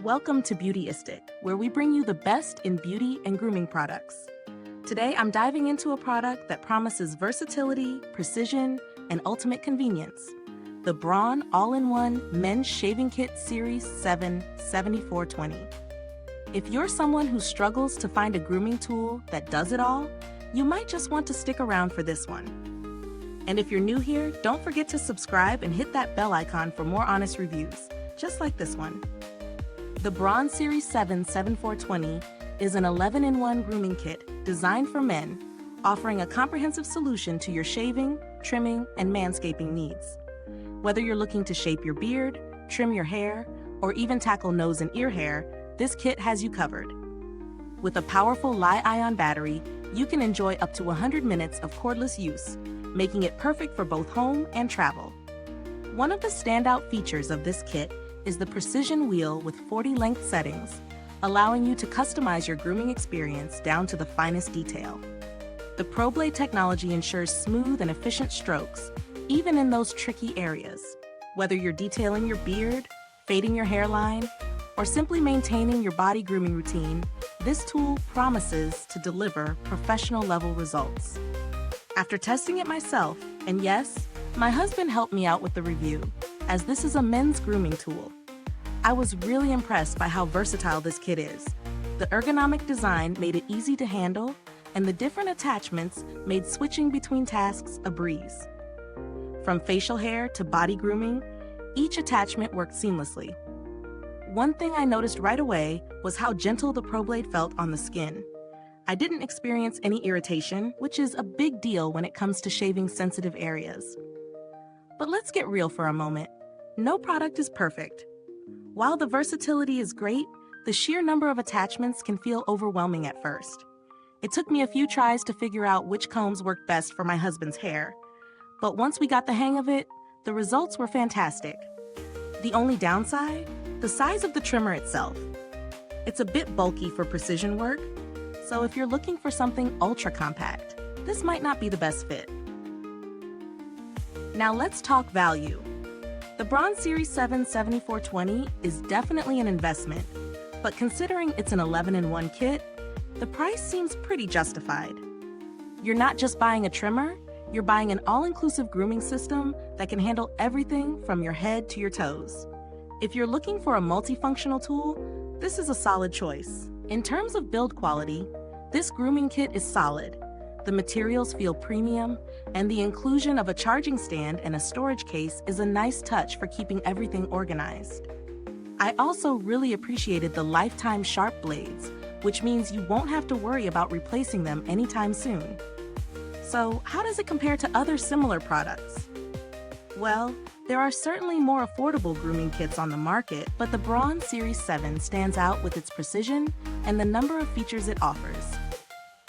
Welcome to Beautyistic, where we bring you the best in beauty and grooming products. Today, I'm diving into a product that promises versatility, precision, and ultimate convenience. The Braun All-in-One Men's Shaving Kit Series 7 7420. If you're someone who struggles to find a grooming tool that does it all, you might just want to stick around for this one. And if you're new here, don't forget to subscribe and hit that bell icon for more honest reviews, just like this one. The Braun Series 7 7420 is an 11-in-1 grooming kit designed for men, offering a comprehensive solution to your shaving, trimming, and manscaping needs. Whether you're looking to shape your beard, trim your hair, or even tackle nose and ear hair, this kit has you covered. With a powerful Li-ion battery, you can enjoy up to 100 minutes of cordless use, making it perfect for both home and travel. One of the standout features of this kit is the precision wheel with 40 length settings, allowing you to customize your grooming experience down to the finest detail. The ProBlade technology ensures smooth and efficient strokes, even in those tricky areas. Whether you're detailing your beard, fading your hairline, or simply maintaining your body grooming routine, this tool promises to deliver professional-level results. After testing it myself, and yes, my husband helped me out with the review, as this is a men's grooming tool, I was really impressed by how versatile this kit is. The ergonomic design made it easy to handle, and the different attachments made switching between tasks a breeze. From facial hair to body grooming, each attachment worked seamlessly. One thing I noticed right away was how gentle the ProBlade felt on the skin. I didn't experience any irritation, which is a big deal when it comes to shaving sensitive areas. But let's get real for a moment. No product is perfect. While the versatility is great, the sheer number of attachments can feel overwhelming at first. It took me a few tries to figure out which combs worked best for my husband's hair. But once we got the hang of it, the results were fantastic. The only downside? The size of the trimmer itself. It's a bit bulky for precision work, so if you're looking for something ultra compact, this might not be the best fit. Now let's talk value. The Braun Series 7 7420 is definitely an investment, but considering it's an 11-in-1 kit, the price seems pretty justified. You're not just buying a trimmer, you're buying an all-inclusive grooming system that can handle everything from your head to your toes. If you're looking for a multifunctional tool, this is a solid choice. In terms of build quality, this grooming kit is solid. The materials feel premium, and the inclusion of a charging stand and a storage case is a nice touch for keeping everything organized. I also really appreciated the lifetime sharp blades, which means you won't have to worry about replacing them anytime soon. So, how does it compare to other similar products? Well, there are certainly more affordable grooming kits on the market, but the Braun Series 7 stands out with its precision and the number of features it offers.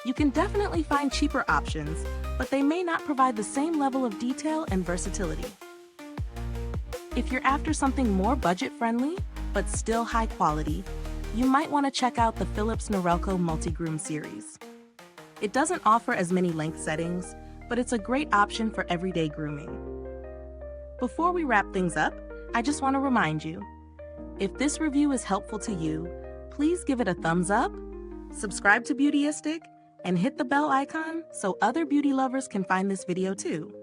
You can definitely find cheaper options, but they may not provide the same level of detail and versatility. If you're after something more budget-friendly, but still high quality, you might want to check out the Philips Norelco Multi-Groom series. It doesn't offer as many length settings, but it's a great option for everyday grooming. Before we wrap things up, I just want to remind you, if this review is helpful to you, please give it a thumbs up, subscribe to Beautyistic, and hit the bell icon so other beauty lovers can find this video too.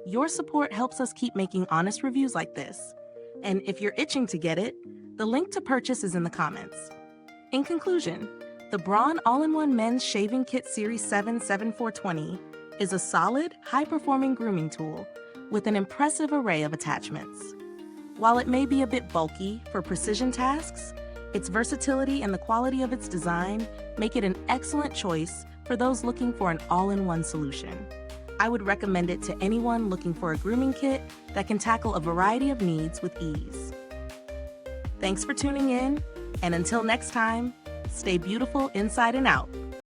Your support helps us keep making honest reviews like this. And if you're itching to get it, the link to purchase is in the comments. In conclusion, the Braun All-in-One Men's Shaving Kit Series 7 7420 is a solid, high-performing grooming tool with an impressive array of attachments. While it may be a bit bulky for precision tasks, its versatility and the quality of its design make it an excellent choice for those looking for an all-in-one solution. I would recommend it to anyone looking for a grooming kit that can tackle a variety of needs with ease. Thanks for tuning in, and until next time, stay beautiful inside and out.